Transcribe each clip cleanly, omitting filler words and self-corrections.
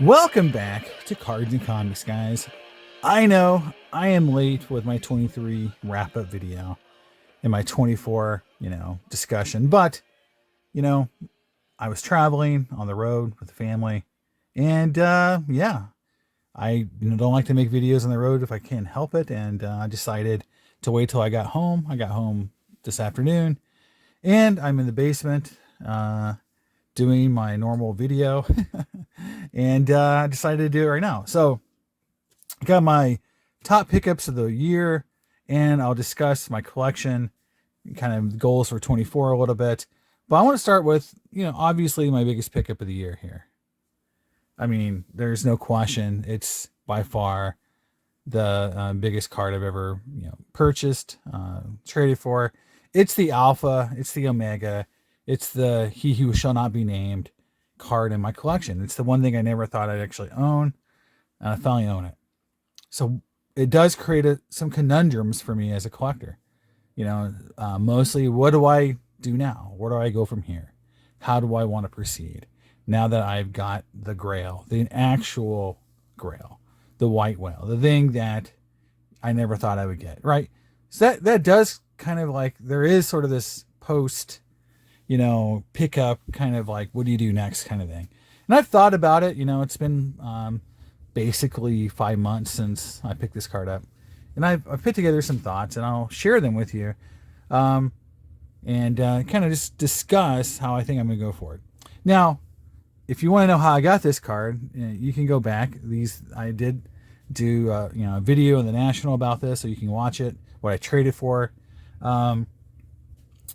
Welcome back to Cards and Comics, guys. I know I am late with my 23 wrap up video and my 24, discussion, but, you know, I was traveling on the road with the family, and I don't like to make videos on the road if I can help it, and I decided to wait till I got home. I got home this afternoon, and I'm in the basement doing my normal video, and I decided to do it right now. So I got my top pickups of the year, and I'll discuss my collection, kind of goals for 24 a little bit. But I want to start with, obviously my biggest pickup of the year here. I mean, there's no question. It's by far the biggest card I've ever, purchased, traded for. It's the Alpha. It's the Omega. It's the He Who Shall Not Be Named card in my collection. It's the one thing I never thought I'd actually own, and I finally own it. So it does create some conundrums for me as a collector. Mostly, what do I do now? Where do I go from here? How do I want to proceed now that I've got the Grail, the actual Grail, the white whale, the thing that I never thought I would get, right? So that does kind of like, there is sort of this post, pick up kind of like, what do you do next kind of thing. And I've thought about it. It's been basically 5 months since I picked this card up, and I've put together some thoughts, and I'll share them with you, and kind of just discuss how I think I'm going to go forward. Now, if you want to know how I got this card, you can go back. I did do a video in the National about this, so you can watch it, what I traded for, how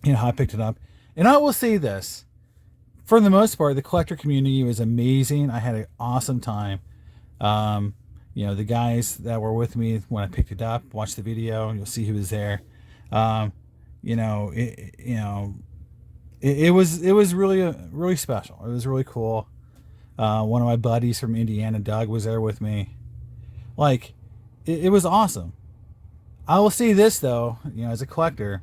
I picked it up. And I will say this, for the most part, the collector community was amazing. I had an awesome time. The guys that were with me when I picked it up, watch the video, you'll see who was there. It was really special. It was really cool. One of my buddies from Indiana, Doug, was there with me. Like, it was awesome. I will say this though, as a collector,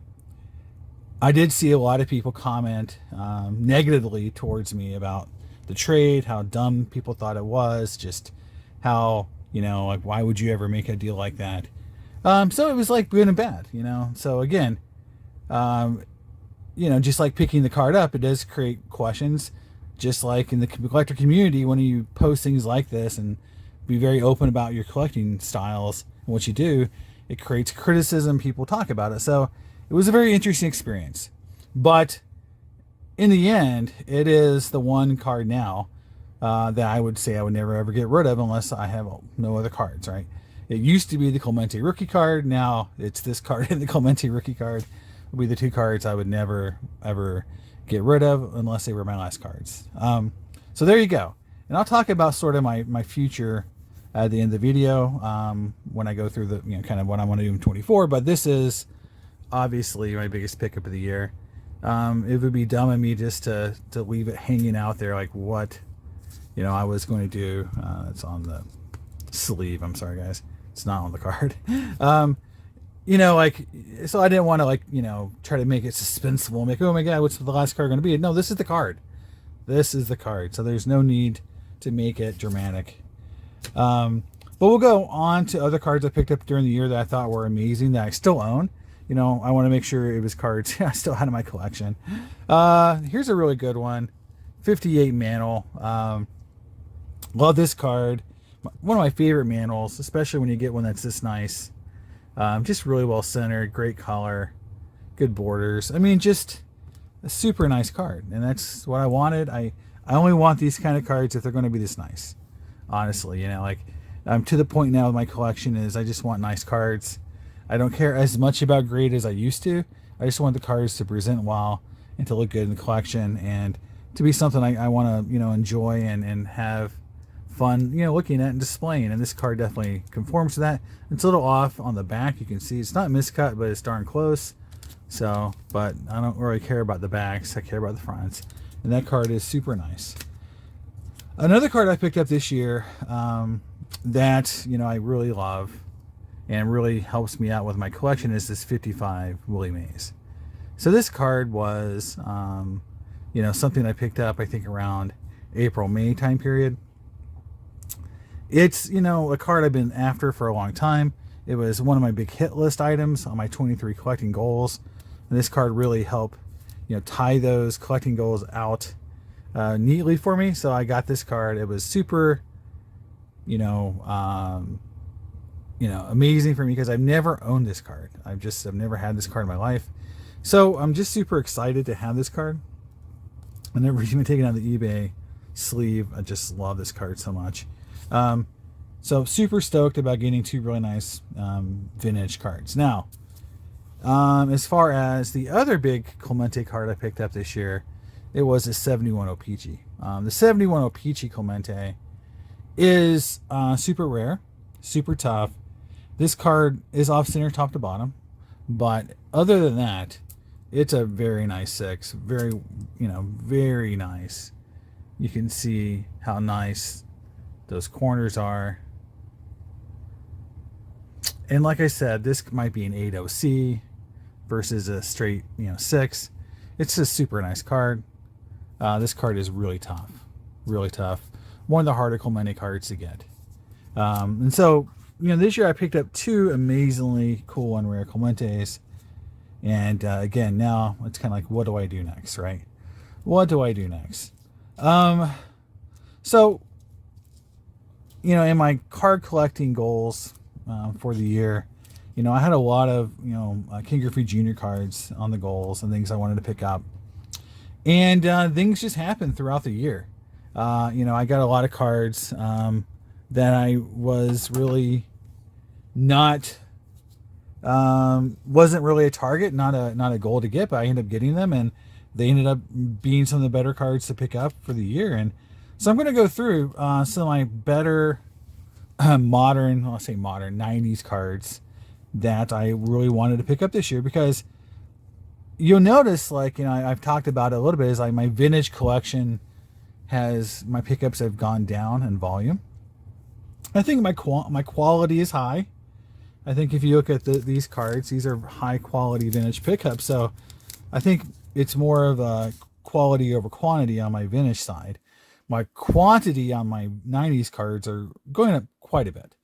I did see a lot of people comment negatively towards me about the trade, how dumb people thought it was, just how, like, why would you ever make a deal like that? So it was like good and bad, So again, just like picking the card up, it does create questions. Just like in the collector community, when you post things like this and be very open about your collecting styles and what you do, it creates criticism. People talk about it. So it was a very interesting experience. But in the end, it is the one card now that I would say I would never ever get rid of unless I have no other cards, right? It used to be the Clemente rookie card. Now it's this card and the Clemente rookie card will be the two cards I would never ever get rid of unless they were my last cards. So there you go. And I'll talk about sort of my future at the end of the video when I go through the kind of what I want to do in 24. But this is obviously my biggest pickup of the year. It would be dumb of me just to leave it hanging out there like what I was going to do. It's on the sleeve. I'm sorry, guys. It's not on the card. So I didn't want to try to make it suspenseful, make, oh my God, what's the last card going to be? No, this is the card. This is the card. So there's no need to make it dramatic. But we'll go on to other cards I picked up during the year that I thought were amazing that I still own. I want to make sure it was cards I still had in my collection. Here's a really good one. 58 Mantle. Love this card. One of my favorite mantles, especially when you get one that's this nice. Just really well centered, great color, good borders. I mean, just a super nice card. And that's what I wanted. I only want these kind of cards if they're going to be this nice. Honestly, I'm to the point now with my collection is I just want nice cards. I don't care as much about grade as I used to. I just want the cards to present well and to look good in the collection and to be something I want to, enjoy and have fun, looking at and displaying. And this card definitely conforms to that. It's a little off on the back. You can see it's not miscut, but it's darn close. So, but I don't really care about the backs. I care about the fronts. And that card is super nice. Another card I picked up this year that, I really love and really helps me out with my collection is this 55 Willie Mays. So this card was, something I picked up, I think around April, May time period. It's, a card I've been after for a long time. It was one of my big hit list items on my 23 collecting goals. And this card really helped, tie those collecting goals out neatly for me. So I got this card. It was super, you know, um, amazing for me because I've never owned this card. I've never had this card in my life. So I'm just super excited to have this card. I never even taken out the eBay sleeve. I just love this card so much. Um, so super stoked about getting two really nice vintage cards. Now, as far as the other big Clemente card I picked up this year, it was a 71 O-Pg. The 71 O-Pg Clemente is super rare, super tough. This card is off center top to bottom, but other than that, it's a very nice six. Very, very nice. You can see how nice those corners are. And like I said, this might be an 8 OC versus a straight, 6. It's a super nice card. This card is really tough. Really tough. One of the harder Clemente cards to get. And so, this year I picked up two amazingly cool and rare Clementes. And again, now it's kind of like, what do I do next, right? What do I do next? So, in my card collecting goals for the year, I had a lot of, King Griffey Jr. cards on the goals and things I wanted to pick up. And things just happened throughout the year. I got a lot of cards that I was really not, wasn't really a target, not a goal to get, but I ended up getting them, and they ended up being some of the better cards to pick up for the year. And so I'm going to go through some of my better modern 90s cards that I really wanted to pick up this year, because you'll notice, I've talked about it a little bit, is like my vintage collection my pickups have gone down in volume. I think my quality is high. I think if you look at these cards, these are high quality vintage pickups. So I think it's more of a quality over quantity on my vintage side. My quantity on my 90s cards are going up quite a bit.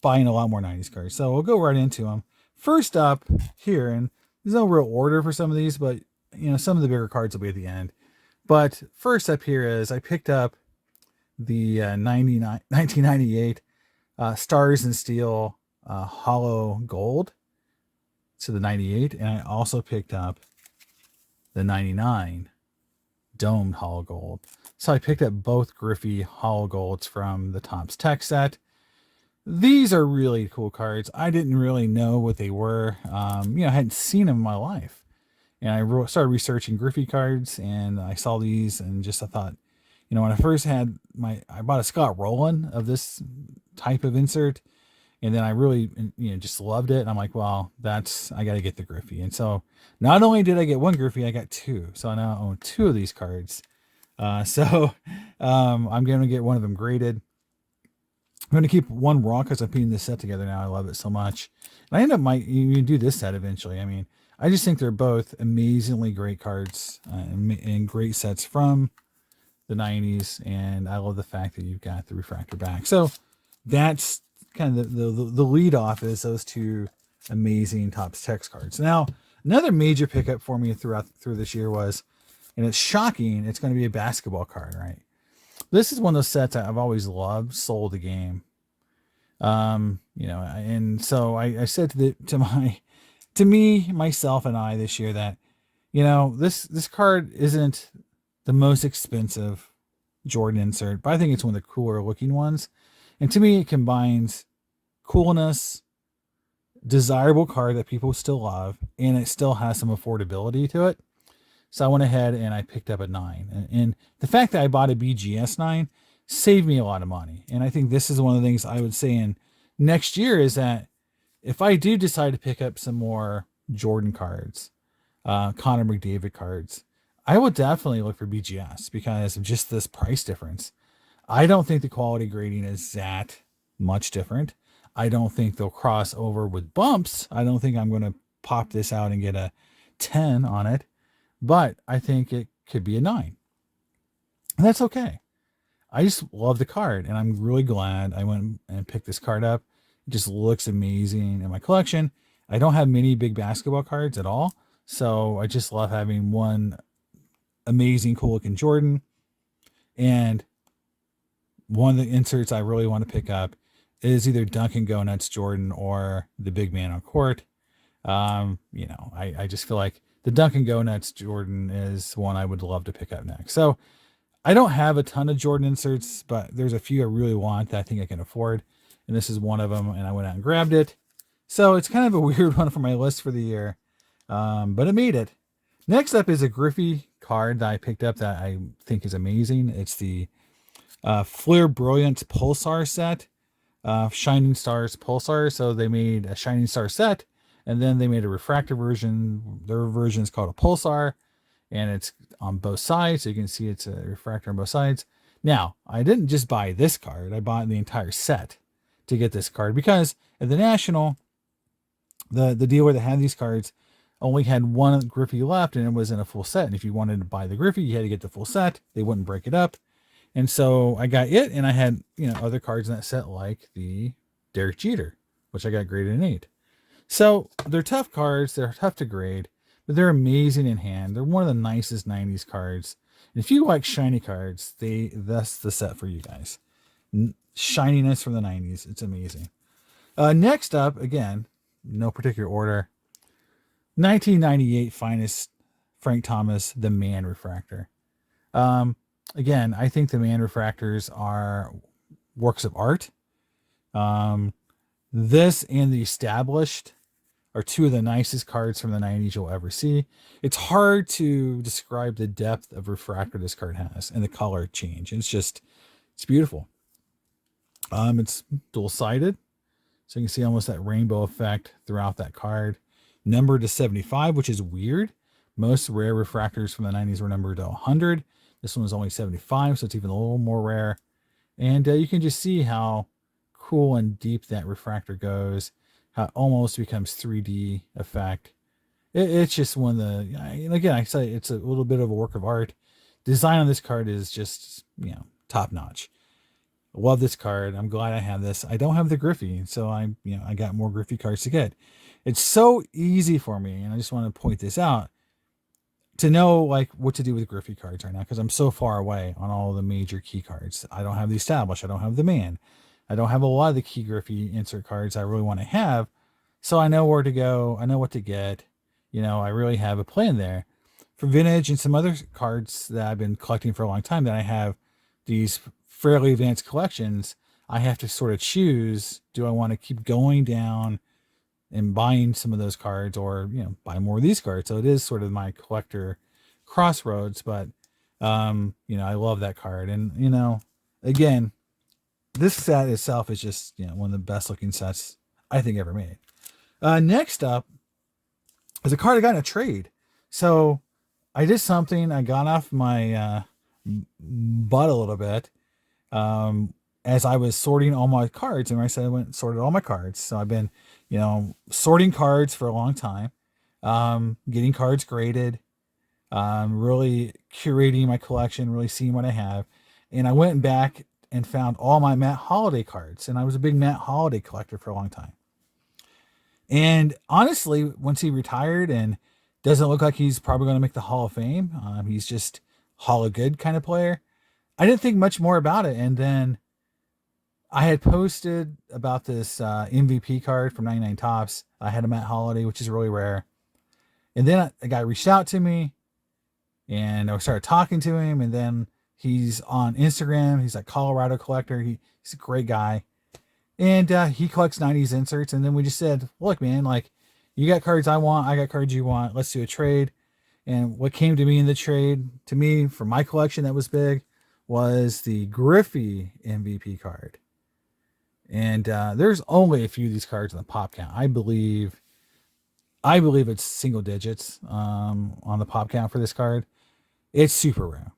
Buying a lot more 90s cards. So we'll go right into them. First up here, and there's no real order for some of these, but some of the bigger cards will be at the end. But first up here is I picked up the 1998 Stars and Steel Hollow Gold. So the 98, and I also picked up the 99 Domed Hollow Gold. So I picked up both Griffey Hollow Golds from the Topps Tech set. These are really cool cards. I didn't really know what they were. I hadn't seen them in my life. And I started researching Griffey cards, and I saw these, and I thought, when I first had I bought a Scott Rowland of this type of insert, and then I really, just loved it. And I'm like, well, I got to get the Griffey. And so not only did I get one Griffey, I got two. So I now own two of these cards. I'm going to get one of them graded. I'm going to keep one raw because I'm putting this set together now. I love it so much. And I end up might even do this set eventually. I mean, I just think they're both amazingly great cards and great sets from the 90s. And I love the fact that you've got the refractor back. So that's kind of the lead off is those two amazing Topps Tech cards. Now, another major pickup for me through this year was, and it's shocking, it's going to be a basketball card, right? This is one of those sets that I've always loved, Soul the Game. And so I said to myself and I this year that, this card isn't the most expensive Jordan insert, but I think it's one of the cooler looking ones. And to me, it combines coolness, desirable card that people still love, and it still has some affordability to it. So I went ahead and I picked up a 9. And the fact that I bought a BGS 9 saved me a lot of money. And I think this is one of the things I would say in next year is that if I do decide to pick up some more Jordan cards, Connor McDavid cards, I will definitely look for BGS because of just this price difference. I don't think the quality grading is that much different. I don't think they'll cross over with bumps. I don't think I'm going to pop this out and get a 10 on it. But I think it could be a 9. And that's okay. I just love the card, and I'm really glad I went and picked this card up. It just looks amazing in my collection. I don't have many big basketball cards at all, so I just love having one amazing, cool looking Jordan. And one of the inserts I really want to pick up is either Dunkin' Go Nuts Jordan or the big man on court. I just feel like the Dunkin' Go Nuts Jordan is one I would love to pick up next. So I don't have a ton of Jordan inserts, but there's a few I really want that I think I can afford. And this is one of them, and I went out and grabbed it. So it's kind of a weird one for my list for the year, but it made it. Next up is a Griffey card that I picked up that I think is amazing. It's the Flair Brilliance Pulsar set, Shining Stars Pulsar. So they made a Shining Star set, and then they made a refractor version. Their version is called a Pulsar, and it's on both sides. So you can see it's a refractor on both sides. Now, I didn't just buy this card. I bought the entire set to get this card because at the National, the dealer that had these cards only had one Griffey left, and it was in a full set. And if you wanted to buy the Griffey, you had to get the full set. They wouldn't break it up. And so I got it, and I had, other cards in that set like the Derek Jeter, which I got graded an 8. So they're tough cards. They're tough to grade, but they're amazing in hand. They're one of the nicest 90s cards. And if you like shiny cards, that's the set for you guys. Shininess from the 90s. It's amazing. Next up, again, no particular order, 1998 finest Frank Thomas, the Man Refractor. Again, I think the Man Refractors are works of art. This and the Established are two of the nicest cards from the 90s you'll ever see. It's hard to describe the depth of refractor this card has and the color change. It's beautiful. It's dual-sided, so you can see almost that rainbow effect throughout that card. Numbered to 75, which is weird. Most rare refractors from the 90s were numbered to 100. This one was only 75, so it's even a little more rare. And you can just see how cool and deep that refractor goes, how it almost becomes 3D effect. It's just one of the, and again, I say it's a little bit of a work of art. Design on this card is just, top notch. Love this card. I'm glad I have this. I don't have the Griffey, so I got more Griffey cards to get. It's so easy for me, and I just want to point this out, to know like what to do with Griffey cards right now, because I'm so far away on all the major key cards. I don't have the Established. I don't have the Man. I don't have a lot of the key Griffey insert cards I really want to have. So I know where to go. I know what to get. I really have a plan there. For Vintage and some other cards that I've been collecting for a long time that I have these fairly advanced collections, I have to sort of choose, do I want to keep going down and buying some of those cards, or buy more of these cards? So it is sort of my collector crossroads, but I love that card. And again, this set itself is just one of the best looking sets I think ever made. Next up is a card I got in a trade. So I did something. I got off my butt a little bit as I was sorting all my cards. And I said I went and sorted all my cards. So I've been sorting cards for a long time, getting cards graded, really curating my collection, really seeing what I have. And I went back and found all my Matt Holliday cards. And I was a big Matt Holliday collector for a long time. And honestly, once he retired and doesn't look like he's probably going to make the Hall of Fame, he's just Hall of Good kind of player, I didn't think much more about it. And then I had posted about this MVP card from 99 Tops. I had a Matt Holliday, which is really rare. And then a guy reached out to me, and I started talking to him. And then he's on Instagram. He's a Colorado collector. He's a great guy. And he collects 90s inserts. And then we just said, look, man, like, you got cards I want. I got cards you want. Let's do a trade. And what came to me in the trade, to me, for my collection that was big, was the Griffey MVP card. And there's only a few of these cards in the pop count. I believe it's single digits on the pop count for this card. It's super rare.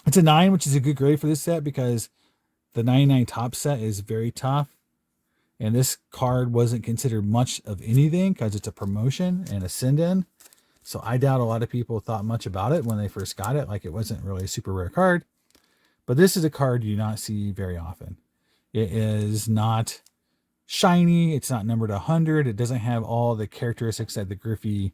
It's a 9, which is a good grade for this set because the 99 Top set is very tough. And this card wasn't considered much of anything because it's a promotion and a send-in. So I doubt a lot of people thought much about it when they first got it. Like, it wasn't really a super rare card. But this is a card you do not see very often. It is not shiny. It's not numbered 100. It doesn't have all the characteristics that the Griffey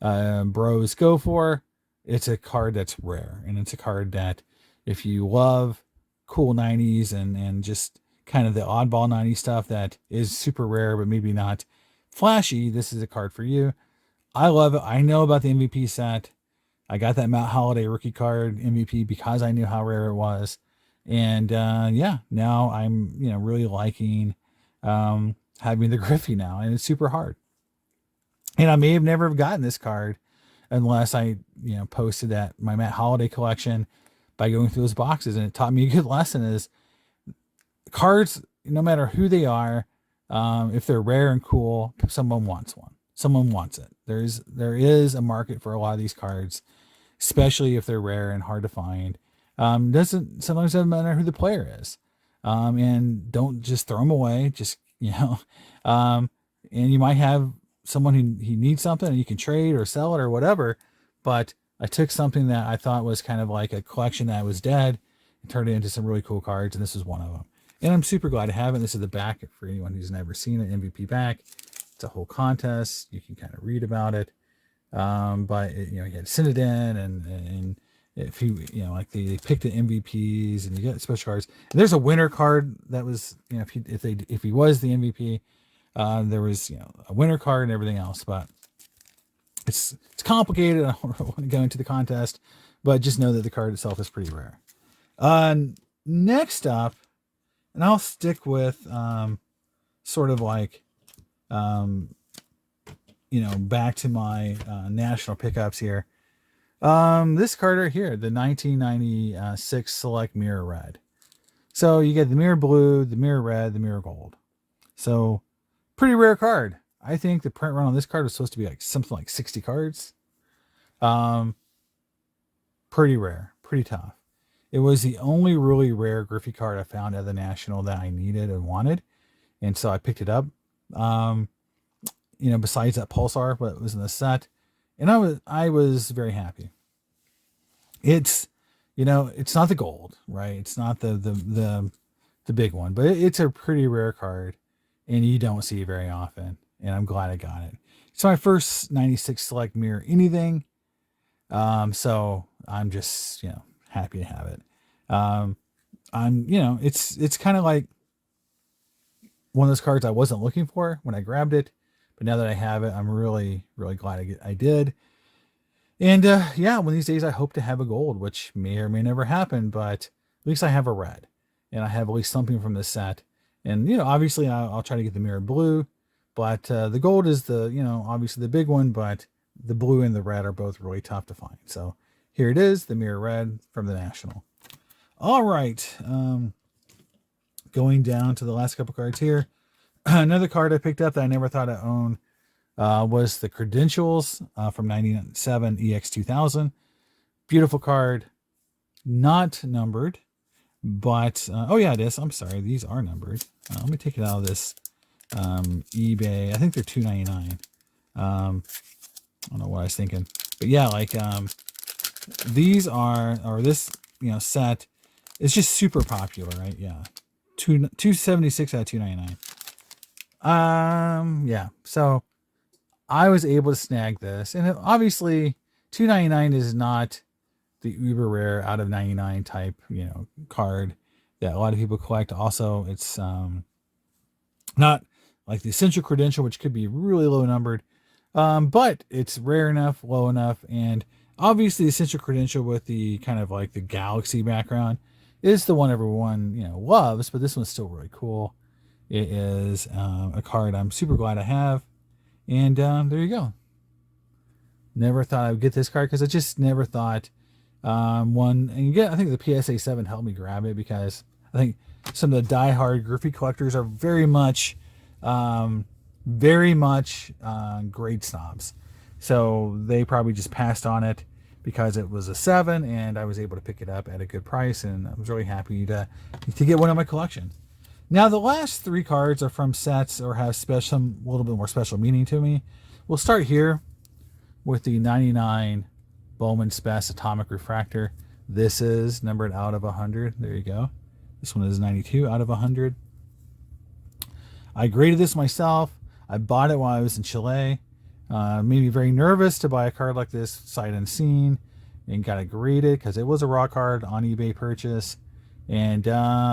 bros go for. It's a card that's rare, and it's a card that if you love cool 90s and just kind of the oddball 90s stuff that is super rare but maybe not flashy, this is a card for you. I love it. I know about the MVP set. I got that Matt Holiday rookie card MVP because I knew how rare it was. And yeah, now I'm really liking having the Griffey now, and it's super hard. And I may have never gotten this card unless I posted that my Matt Holiday collection by going through those boxes, and it taught me a good lesson: is cards, no matter who they are, if they're rare and cool, someone wants one. Someone wants it. There is a market for a lot of these cards, especially if they're rare and hard to find. Doesn't matter who the player is, and don't just throw them away. Just and you might have someone who he needs something and you can trade or sell it or whatever. But I took something that I thought was kind of like a collection that was dead and turned it into some really cool cards, and this is one of them. And I'm super glad to have it. This is the back for anyone who's never seen an MVP back. It's a whole contest. You can kind of read about it. But you had to send it in, and if you like they picked the MVPs and you get special cards. And there's a winner card that was if he was the MVP, there was a winner card and everything else. But it's complicated. I don't want to go into the contest, but just know that the card itself is pretty rare. Next up, and I'll stick with sort of like back to my national pickups here. This card right here, the 1996 Select Mirror Red. So you get the Mirror Blue, the Mirror Red, the Mirror Gold. So pretty rare card. I think the print run on this card was supposed to be like something like 60 cards. Pretty rare, pretty tough. It was the only really rare Griffey card I found at the National that I needed and wanted, and so I picked it up. Besides that Pulsar, but it was in the set, and I was very happy. It's it's not the gold, right? It's not the big one, but it's a pretty rare card, and you don't see it very often. And I'm glad I got it. It's my first 96 Select Mirror anything, so I'm just happy to have it. It's kind of like one of those cards I wasn't looking for when I grabbed it, but now that I have it, I'm really, really glad I did. And one of these days I hope to have a gold, which may or may never happen, but at least I have a red, and I have at least something from this set. And obviously I'll try to get the Mirror Blue, but the gold is the obviously the big one, but the blue and the red are both really tough to find. So here it is, the Mirror Red from the National. All right, going down to the last couple cards here. Another card I picked up that I never thought I'd own was the Credentials from 97 EX 2000. Beautiful card, not numbered, but oh yeah, it is. I'm sorry, these are numbered. Let me take it out of this eBay. I think they're $2.99. I don't know what I was thinking, but yeah, like these are, or this set is just super popular, right? Yeah, 276 out of 299. Yeah, so I was able to snag this, and obviously $2.99 is not the uber rare out of 99 type card that a lot of people collect. Also, it's not like the Essential Credential, which could be really low numbered, but it's rare enough, low enough, and obviously the Essential Credential with the kind of like the galaxy background is the one everyone loves, but this one's still really cool. It is a card I'm super glad I have, and there you go. Never thought I would get this card because I just never thought one. And I think the PSA 7 helped me grab it because I think some of the diehard Griffey collectors are very much grade snobs. So they probably just passed on it because it was a 7, and I was able to pick it up at a good price, and I was really happy to get one in my collection. Now, the last 3 cards are from sets or have a little bit more special meaning to me. We'll start here with the 99 Bowman Spess Atomic Refractor. This is numbered out of 100. There you go. This one is 92 out of 100. I graded this myself. I bought it while I was in Chile. Made me very nervous to buy a card like this sight unseen, and got it graded because it was a raw card on eBay purchase. And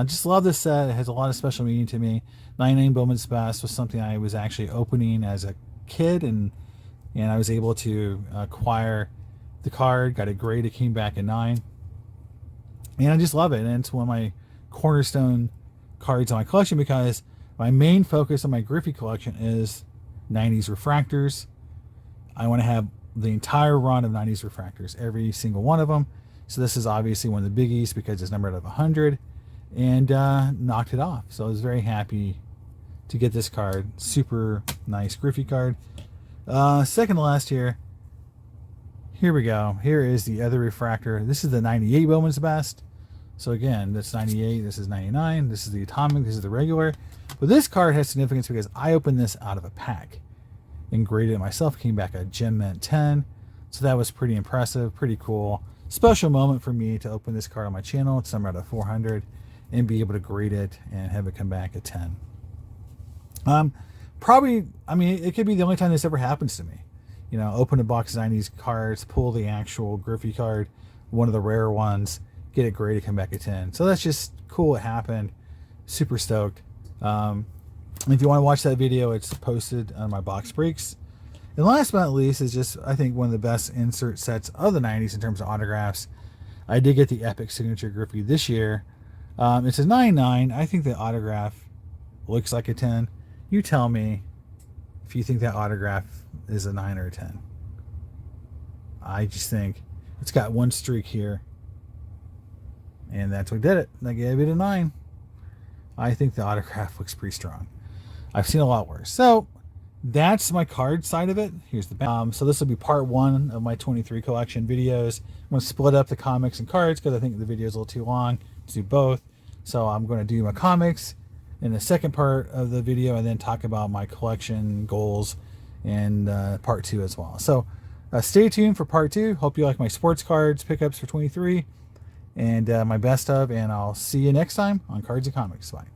just love this set. It has a lot of special meaning to me. 99 Bowman's Best was something I was actually opening as a kid, and I was able to acquire the card, got it graded, came back at 9. And I just love it. And it's one of my cornerstone cards in my collection because my main focus on my Griffey collection is 90s refractors. I want to have the entire run of 90s refractors, every single one of them. So this is obviously one of the biggies because it's numbered out of 100, and knocked it off. So I was very happy to get this card. Super nice Griffey card. Second to last here. Here we go. Here is the other refractor. This is the 98 Bowman's Best. So again, that's 98. This is 99. This is the atomic. This is the regular. But this card has significance because I opened this out of a pack and graded it myself. Came back a Gem Mint 10. So that was pretty impressive, pretty cool. Special moment for me to open this card on my channel. It's numbered out of 400 and be able to grade it and have it come back at 10. Probably, I mean, it could be the only time this ever happens to me. You know, open a box of 90s cards, pull the actual Griffey card, one of the rare ones, get it graded, come back at 10. So that's just cool. It happened. Super stoked. If you want to watch that video, it's posted on my box breaks. And last but not least is just, I think, one of the best insert sets of the 90s in terms of autographs. I did get the Epic Signature Griffey this year. It's a 99. I think the autograph looks like a 10. You tell me if you think that autograph is a 9 or a 10. I just think it's got one streak here. And that's what did it. I gave it a 9. I think the autograph looks pretty strong. I've seen a lot worse. So that's my card side of it. Here's the back. So this will be part 1 of my 23 collection videos. I'm going to split up the comics and cards because I think the video is a little too long to do both. So I'm going to do my comics in the second part of the video and then talk about my collection goals in part 2 as well. So stay tuned for part 2. Hope you like my sports cards pickups for 23 and my best of, and I'll see you next time on Cards and Comics. Bye.